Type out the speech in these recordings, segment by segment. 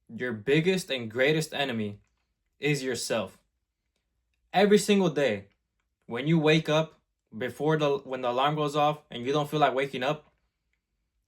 Your biggest and greatest enemy is yourself. Every single day, when you wake up, when the alarm goes off and you don't feel like waking up,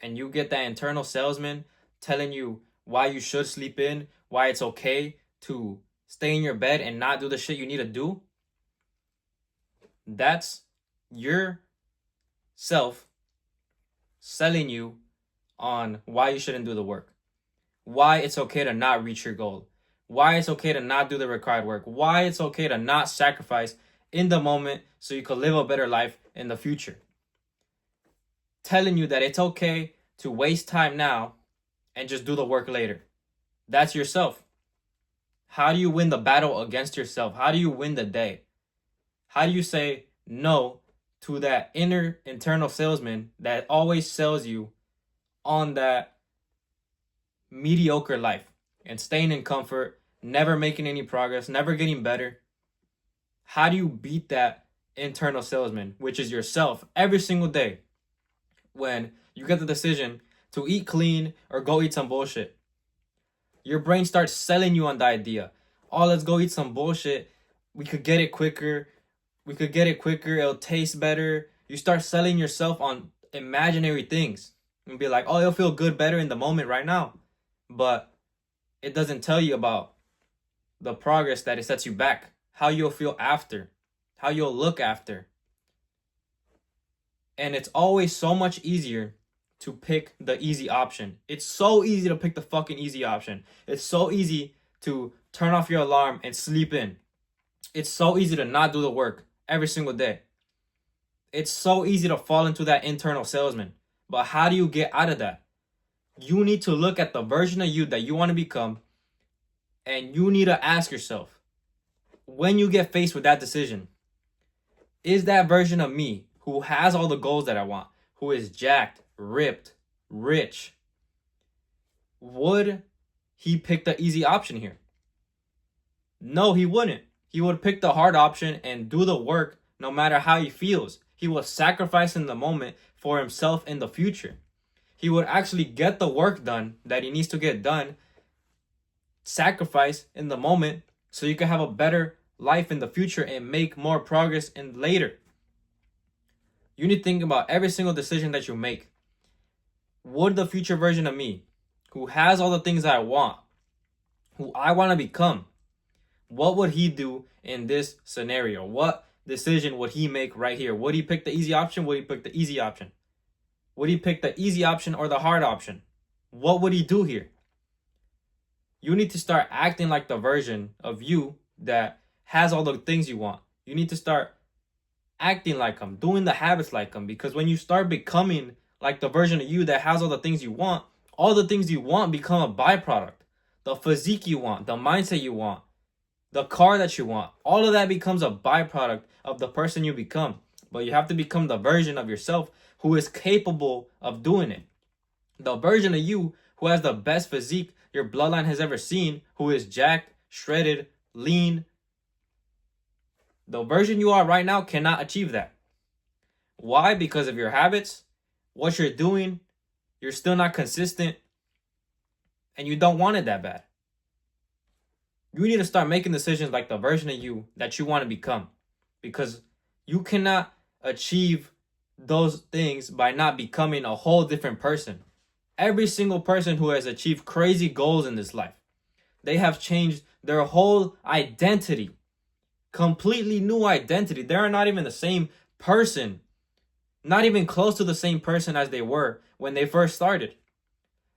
and you get that internal salesman telling you why you should sleep in, why it's okay to stay in your bed and not do the shit you need to do, that's your self selling you on why you shouldn't do the work, why it's okay to not reach your goal, why it's okay to not do the required work, why it's okay to not sacrifice in the moment so you can live a better life in the future. Telling you that it's okay to waste time now and just do the work later. That's yourself. How do you win the battle against yourself? How do you win the day? How do you say no to that internal salesman that always sells you on that mediocre life and staying in comfort, never making any progress, never getting better? How do you beat that internal salesman, which is yourself, every single day when you get the decision to eat clean or go eat some bullshit? Your brain starts selling you on the idea. Oh, let's go eat some bullshit. We could get it quicker. It'll taste better. You start selling yourself on imaginary things and be like, oh, it'll feel good better in the moment right now. But it doesn't tell you about the progress that it sets you back, how you'll feel after, how you'll look after. And it's always so much easier to pick the easy option. It's so easy to pick the fucking easy option. It's so easy to turn off your alarm and sleep in. It's so easy to not do the work every single day. It's so easy to fall into that internal salesman. But how do you get out of that? You need to look at the version of you that you want to become, and you need to ask yourself, when you get faced with that decision, is that version of me who has all the goals that I want, who is jacked, ripped, rich, would he pick the easy option here? No, he wouldn't. He would pick the hard option and do the work no matter how he feels. He will sacrifice in the moment for himself in the future. He would actually get the work done that he needs to get done, sacrifice in the moment so you can have a better life in the future and make more progress in later. You need to think about every single decision that you make. Would the future version of me, who has all the things I want, who I want to become, what would he do in this scenario? What decision would he make right here? Would he pick the easy option? Would he pick the easy option? Would he pick the easy option or the hard option? What would he do here? You need to start acting like the version of you that has all the things you want. You need to start acting like him, doing the habits like him, because when you start becoming like the version of you that has all the things you want, all the things you want become a byproduct. The physique you want, the mindset you want, the car that you want, all of that becomes a byproduct of the person you become. But you have to become the version of yourself who is capable of doing it. The version of you who has the best physique your bloodline has ever seen, who is jacked, shredded, lean. The version you are right now cannot achieve that. Why? Because of your habits, what you're doing, you're still not consistent, and you don't want it that bad. You need to start making decisions like the version of you that you want to become, because you cannot achieve those things by not becoming a whole different person. Every single person who has achieved crazy goals in this life, they have changed their whole identity. Completely new identity. They are not even the same person. Not even close to the same person as they were when they first started.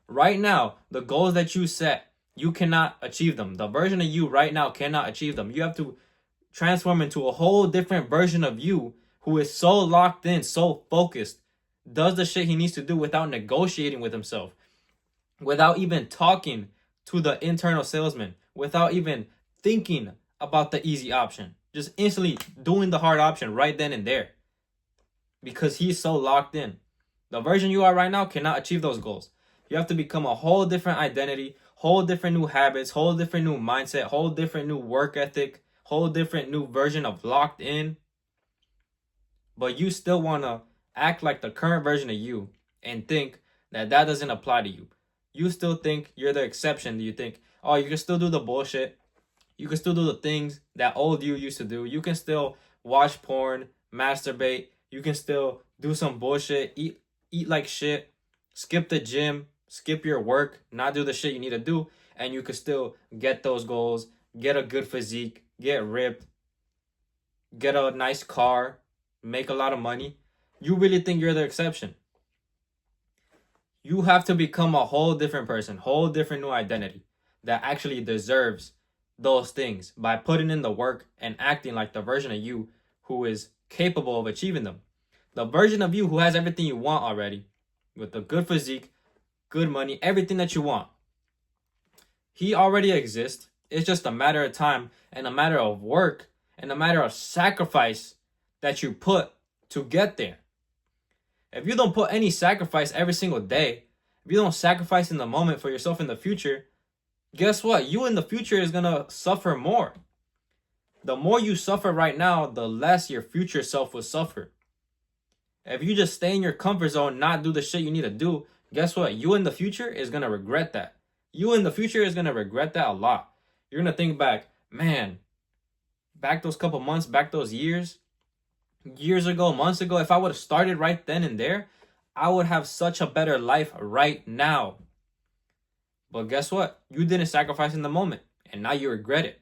Right now, the goals that you set, you cannot achieve them. The version of you right now cannot achieve them. You have to transform into a whole different version of you who is so locked in, so focused, does the shit he needs to do without negotiating with himself, without even talking to the internal salesman, without even thinking about the easy option, just instantly doing the hard option right then and there, because he's so locked in. The version you are right now cannot achieve those goals. You have to become a whole different identity, whole different new habits, whole different new mindset, whole different new work ethic, whole different new version of locked in. But you still want to act like the current version of you and think that that doesn't apply to you. you still think you're the exception. You think, oh, you can still do the bullshit. You can still do the things that old you used to do. You can still watch porn, masturbate. You can still do some bullshit, eat like shit, skip the gym, skip your work, not do the shit you need to do, and you can still get those goals, get a good physique, get ripped, get a nice car, make a lot of money. You really think you're the exception. You have to become a whole different person, whole different new identity that actually deserves those things by putting in the work and acting like the version of you who is capable of achieving them. The version of you who has everything you want already, with a good physique, good money, everything that you want. He already exists. It's just a matter of time and a matter of work and a matter of sacrifice that you put to get there. If you don't put any sacrifice every single day, if you don't sacrifice in the moment for yourself in the future, guess what? You in the future is going to suffer more. The more you suffer right now, the less your future self will suffer. If you just stay in your comfort zone, not do the shit you need to do, guess what? You in the future is going to regret that. You in the future is going to regret that a lot. You're going to think back, man, back those couple months, back those years ago, months ago, if I would have started right then and there, I would have such a better life right now. But guess what? You didn't sacrifice in the moment, and now you regret it.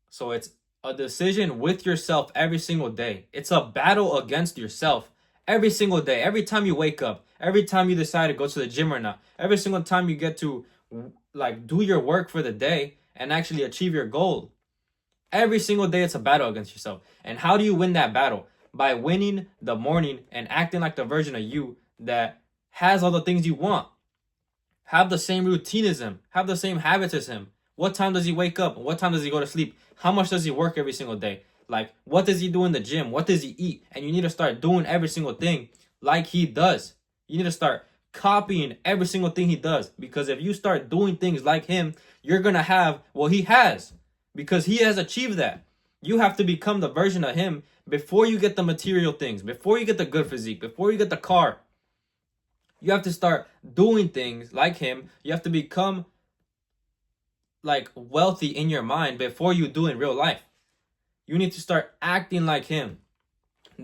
So it's a decision with yourself every single day. It's a battle against yourself every single day. Every time you wake up, every time you decide to go to the gym or not, every single time you get to like do your work for the day and actually achieve your goal. Every single day it's a battle against yourself. And how do you win that battle? By winning the morning and acting like the version of you that has all the things you want. Have the same routine as him. Have the same habits as him. What time does he wake up? What time does he go to sleep? How much does he work every single day? Like, what does he do in the gym? What does he eat? And you need to start doing every single thing like he does. You need to start copying every single thing he does. Because if you start doing things like him, you're going to have what he has. Because he has achieved that. You have to become the version of him before you get the material things, before you get the good physique, before you get the car. You have to start doing things like him. You have to become like wealthy in your mind before you do in real life. You need to start acting like him,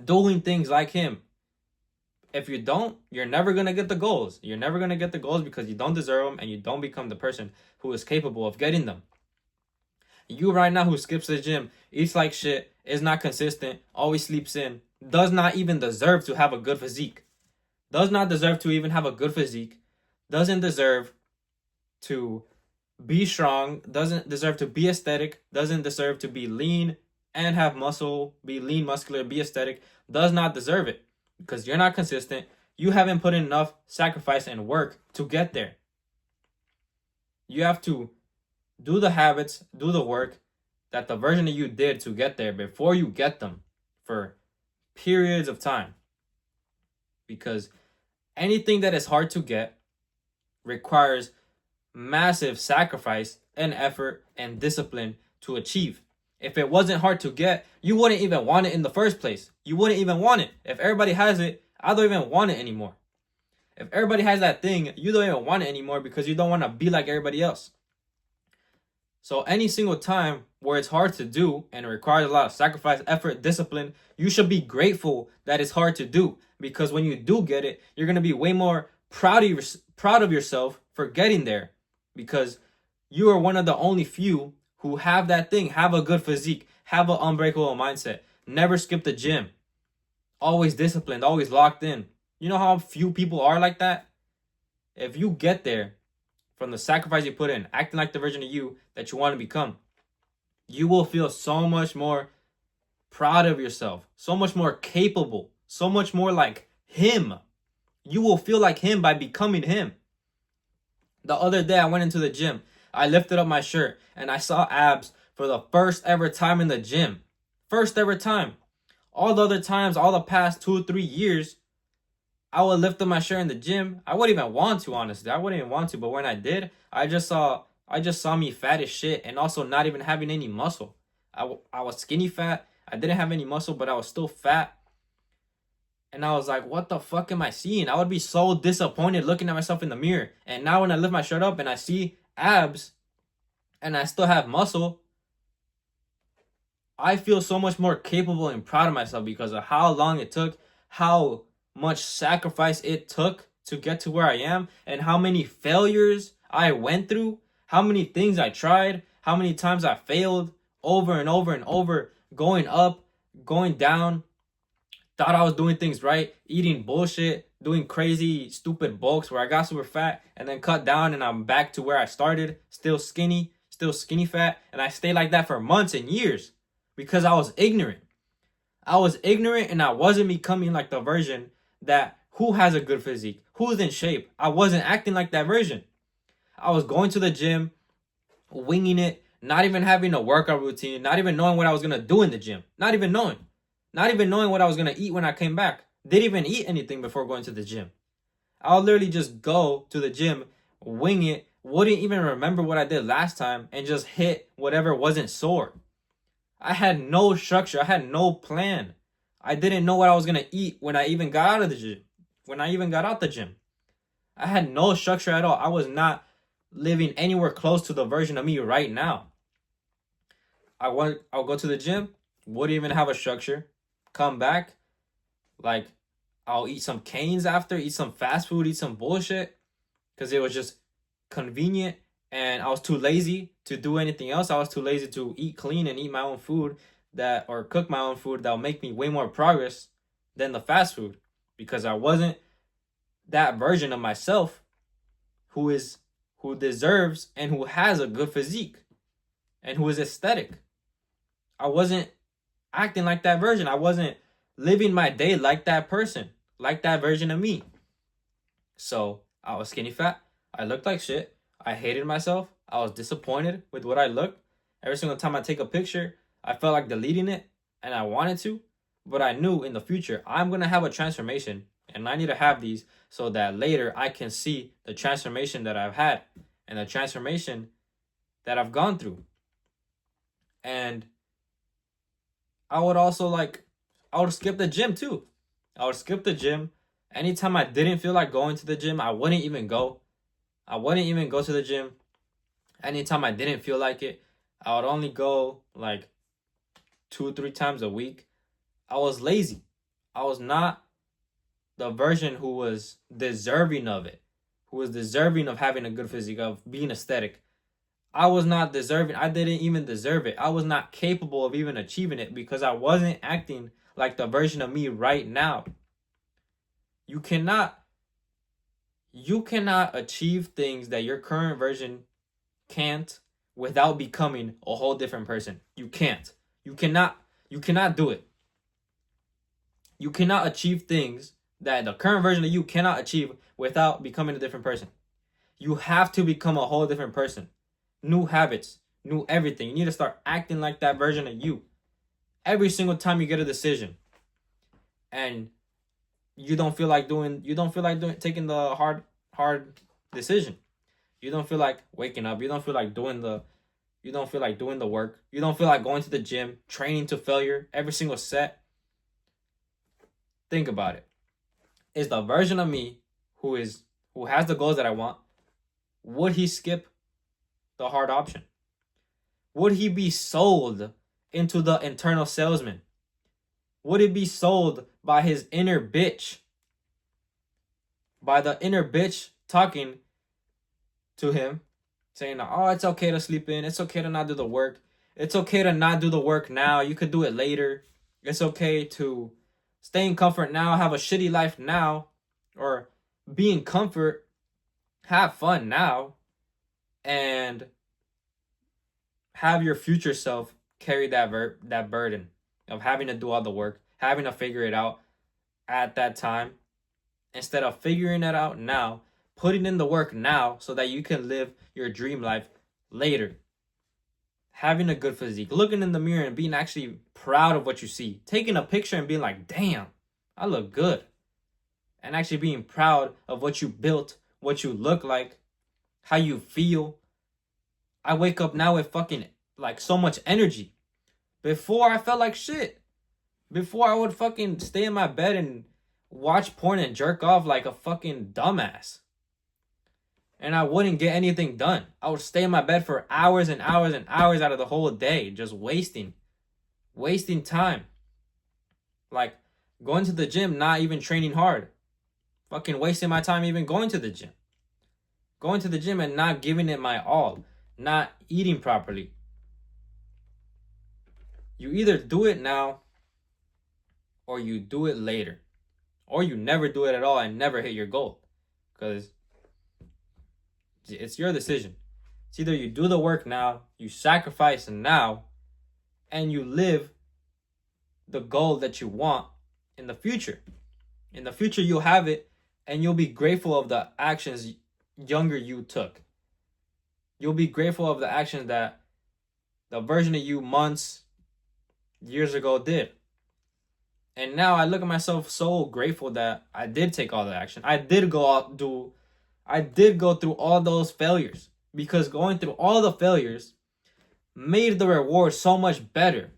doing things like him. If you don't, you're never going to get the goals. You're never going to get the goals because you don't deserve them and you don't become the person who is capable of getting them. You right now who skips the gym, eats like shit, is not consistent, always sleeps in, does not even deserve to have a good physique. Does not deserve to even have a good physique. Doesn't deserve to be strong. Doesn't deserve to be aesthetic. Doesn't deserve to be lean and have muscle. Be lean, muscular, be aesthetic. Does not deserve it. Because you're not consistent. You haven't put in enough sacrifice and work to get there. You have to do the habits, do the work that the version of you did to get there before you get them for periods of time. Because anything that is hard to get requires massive sacrifice and effort and discipline to achieve. If it wasn't hard to get, you wouldn't even want it in the first place. You wouldn't even want it. If everybody has it, I don't even want it anymore. If everybody has that thing, you don't even want it anymore because you don't want to be like everybody else. So any single time where it's hard to do and it requires a lot of sacrifice, effort, discipline, you should be grateful that it's hard to do. Because when you do get it, you're going to be way more proud of yourself for getting there. Because you are one of the only few who have that thing, have a good physique, have an unbreakable mindset, never skip the gym, always disciplined, always locked in. You know how few people are like that? If you get there from the sacrifice you put in, acting like the version of you that you want to become, you will feel so much more proud of yourself, so much more capable, so much more like him. You will feel like him by becoming him. The other day I went into the gym. I lifted up my shirt and I saw abs for the first ever time in the gym. First ever time. All the other times, all the past 2-3 years, I would lift up my shirt in the gym. I wouldn't even want to, honestly. I wouldn't even want to, but when I did, I just saw me fat as shit and also not even having any muscle. I was skinny fat. I didn't have any muscle, but I was still fat. And I was like, what the fuck am I seeing? I would be so disappointed looking at myself in the mirror. And now when I lift my shirt up and I see abs and I still have muscle, I feel so much more capable and proud of myself because of how long it took, how much sacrifice it took to get to where I am, and how many failures I went through, how many things I tried, how many times I failed over and over and over, going up, going down, thought I was doing things right, eating bullshit, doing crazy, stupid bulks where I got super fat and then cut down and I'm back to where I started, still skinny fat. And I stayed like that for months and years because I was ignorant. I was ignorant and I wasn't becoming like the version that who has a good physique, who's in shape. I wasn't acting like that version. I was going to the gym, winging it, not even having a workout routine, not even knowing what I was going to do in the gym, not even knowing what I was going to eat when I came back. Didn't even eat anything before going to the gym. I'll literally just go to the gym, wing it, wouldn't even remember what I did last time, and just hit whatever wasn't sore. I had no structure. I had no plan. I didn't know what I was going to eat when I even got out of the gym. When I even got out the gym. I had no structure at all. I was not living anywhere close to the version of me right now. I'll go to the gym, wouldn't even have a structure. Come back, like I'll eat some canes after, eat some fast food, eat some bullshit, because it was just convenient and I was too lazy to do anything else. I was too lazy to eat clean and eat my own food or cook my own food that'll make me way more progress than the fast food, because I wasn't that version of myself who deserves and who has a good physique and who is aesthetic. I wasn't acting like that version. I wasn't living my day like that person, like that version of me. So I was skinny fat. I looked like shit. I hated myself. I was disappointed with what I looked. Every single time I take a picture, I felt like deleting it, and I wanted to, but I knew in the future I'm going to have a transformation, and I need to have these so that later I can see the transformation that I've had and the transformation that I've gone through. And I would also I would skip the gym too. I would skip the gym. Anytime I didn't feel like going to the gym, I wouldn't even go. I wouldn't even go to the gym. Anytime I didn't feel like it, I would only go like 2-3 times a week. I was lazy. I was not the version who was deserving of it, who was deserving of having a good physique, of being aesthetic. I was not deserving. I didn't even deserve it. I was not capable of even achieving it because I wasn't acting like the version of me right now. You cannot achieve things that your current version can't without becoming a whole different person. You can't. You cannot do it. You cannot achieve things that the current version of you cannot achieve without becoming a different person. You have to become a whole different person. New habits, new everything. You need to start acting like that version of you. Every single time you get a decision and you don't feel like taking the hard decision. You don't feel like waking up. You don't feel like doing the work. You don't feel like going to the gym, training to failure every single set. Think about it. Is the version of me who has the goals that I want, would he skip the hard option? Would he be sold into the internal salesman? Would it be sold by his inner bitch? By the inner bitch talking to him, saying, oh, it's okay to sleep in. It's okay to not do the work. It's okay to not do the work now. You could do it later. It's okay to stay in comfort now, have a shitty life now, or be in comfort, have fun now, and have your future self carry that burden of having to do all the work, having to figure it out at that time, instead of figuring it out now, putting in the work now so that you can live your dream life later. Having a good physique, looking in the mirror and being actually proud of what you see, taking a picture and being like, damn, I look good. And actually being proud of what you built, what you look like, how you feel. I wake up now with fucking like so much energy. Before I felt like shit. Before I would fucking stay in my bed and watch porn and jerk off like a fucking dumbass. And I wouldn't get anything done. I would stay in my bed for hours and hours and hours out of the whole day, just wasting time. Like going to the gym, not even training hard. Fucking wasting my time even going to the gym. Going to the gym and not giving it my all. Not eating properly. You either do it now or you do it later. Or you never do it at all and never hit your goal. Because it's your decision. It's either you do the work now, you sacrifice now, and you live the goal that you want in the future. In the future, you'll have it, and you'll be grateful of the actions younger you took. You'll be grateful of the actions that the version of you months, years ago did. And now I look at myself so grateful that I did take all the action. I did go through all those failures, because going through all the failures made the reward so much better.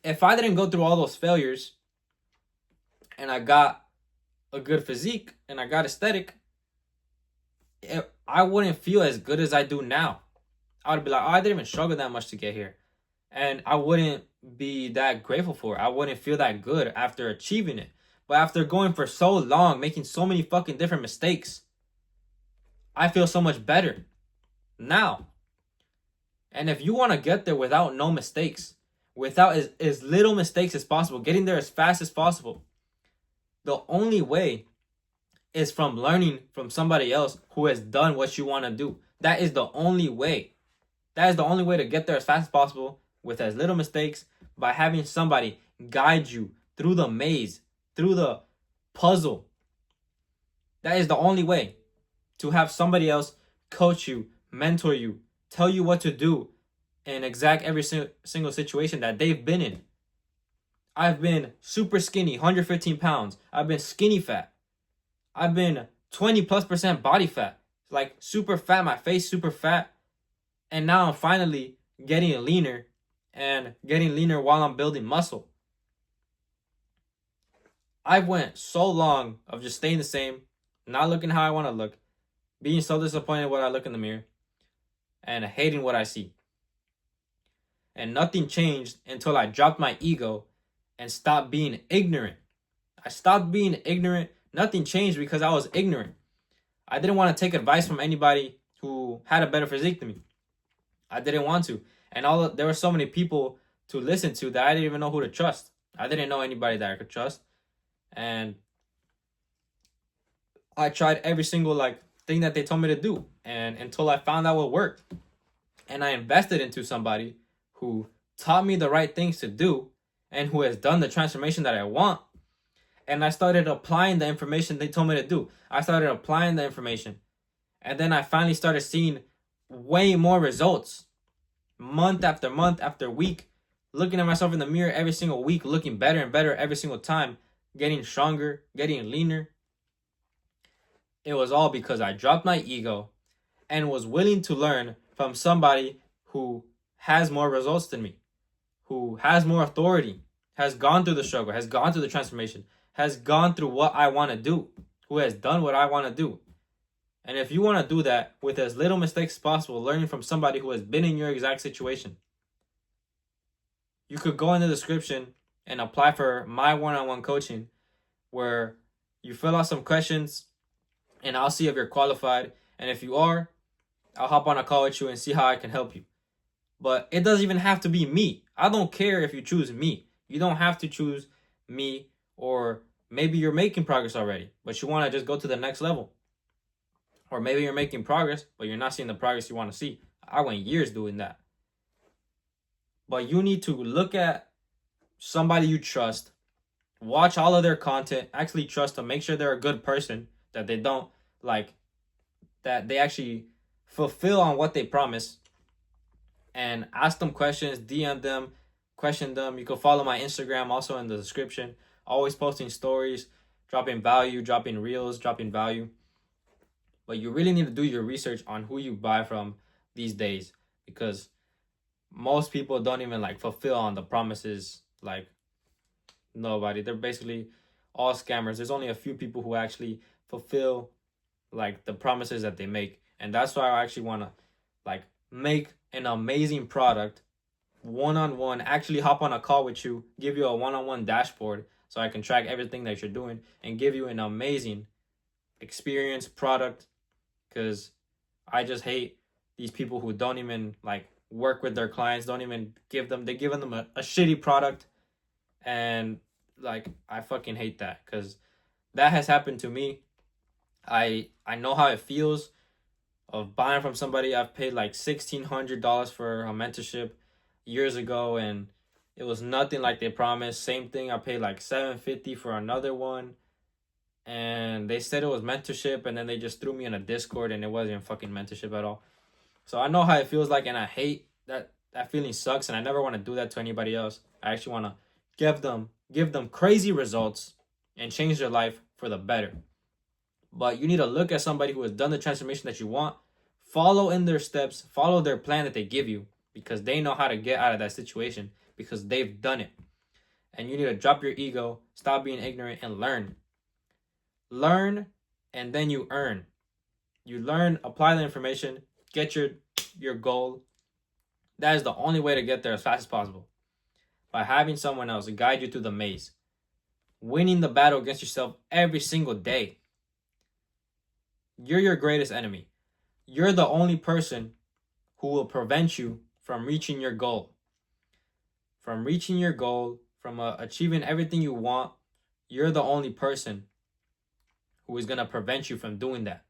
If I didn't go through all those failures and I got a good physique and I got aesthetic, I wouldn't feel as good as I do now. I would be like, oh, I didn't even struggle that much to get here. And I wouldn't be that grateful for it. I wouldn't feel that good after achieving it. But after going for so long, making so many fucking different mistakes, I feel so much better now. And if you want to get there without no mistakes, without as little mistakes as possible, getting there as fast as possible, the only way is from learning from somebody else who has done what you want to do. That is the only way. That is the only way to get there as fast as possible with as little mistakes, by having somebody guide you through the maze, through the puzzle. That is the only way, to have somebody else coach you, mentor you, tell you what to do in exact every single situation that they've been in. I've been super skinny, 115 pounds. I've been skinny fat. I've been 20+% body fat. Like super fat, my face super fat. And now I'm finally getting leaner, and getting leaner while I'm building muscle. I went so long of just staying the same, not looking how I want to look, being so disappointed when I look in the mirror, and hating what I see. And nothing changed until I dropped my ego and stopped being ignorant. I stopped being ignorant. Nothing changed because I was ignorant. I didn't want to take advice from anybody who had a better physique than me. I didn't want to. And there were so many people to listen to that I didn't even know who to trust. I didn't know anybody that I could trust. And I tried every single thing that they told me to do, and until I found out what worked. And I invested into somebody who taught me the right things to do and who has done the transformation that I want. And I started applying the information they told me to do. I started applying the information. And then I finally started seeing way more results. Month after week, looking at myself in the mirror every single week, looking better and better every single time, getting stronger, getting leaner. It was all because I dropped my ego and was willing to learn from somebody who has more results than me, who has more authority, has gone through the struggle, has gone through the transformation, has gone through what I want to do, who has done what I want to do. And if you want to do that with as little mistakes as possible, learning from somebody who has been in your exact situation, you could go in the description and apply for my one-on-one coaching, where you fill out some questions and I'll see if you're qualified. And if you are, I'll hop on a call with you and see how I can help you. But it doesn't even have to be me. I don't care if you choose me. You don't have to choose me, or maybe you're making progress already, but you want to just go to the next level. Or maybe you're making progress, but you're not seeing the progress you want to see. I went years doing that. But you need to look at somebody you trust, watch all of their content, actually trust them, make sure they're a good person, that they don't that they actually fulfill on what they promise, and ask them questions, DM them, question them. You can follow my Instagram also in the description. Always posting stories, dropping value, dropping reels, dropping value. But you really need to do your research on who you buy from these days, because most people don't even fulfill on the promises. Nobody. They're basically all scammers. There's only a few people who actually fulfill like the promises that they make. And that's why I actually want to like make an amazing product one-on-one, actually hop on a call with you, give you a one-on-one dashboard so I can track everything that you're doing and give you an amazing experience product. Because I just hate these people who don't even like work with their clients, don't even give them, they're giving them a shitty product. And like I fucking hate that, because that has happened to me. I know how it feels of buying from somebody. I've paid like $1,600 for a mentorship years ago, and it was nothing like they promised. Same thing, I paid like $750 for another one, and they said it was mentorship, and then they just threw me in a Discord, and it wasn't fucking mentorship at all. So I know how it feels like, and I hate that. That feeling sucks, and I never want to do that to anybody else. I actually want to give them crazy results and change their life for the better. But you need to look at somebody who has done the transformation that you want, follow in their steps, follow their plan that they give you, because they know how to get out of that situation, because they've done it. And you need to drop your ego, stop being ignorant, and learn. Learn, and then you earn. You learn, apply the information, get your goal. That is the only way to get there as fast as possible. By having someone else guide you through the maze. Winning the battle against yourself every single day. You're your greatest enemy. You're the only person who will prevent you from reaching your goal. From reaching your goal, from achieving everything you want, you're the only person who is going to prevent you from doing that.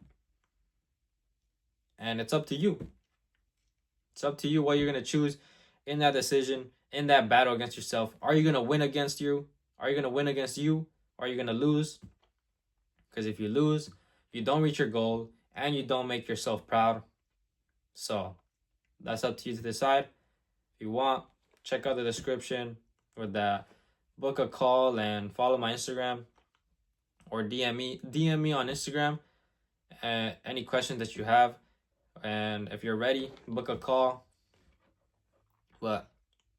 And it's up to you. It's up to you what you're going to choose in that decision, in that battle against yourself. Are you going to win against you? Are you going to win against you? Or are you going to lose? Because if you lose, you don't reach your goal and you don't make yourself proud. So that's up to you to decide. If you want, check out the description for that. Book a call and follow my Instagram, or DM me on Instagram. Any questions that you have, and if you're ready, book a call. But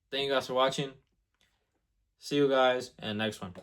thank you guys for watching. See you guys in the next one.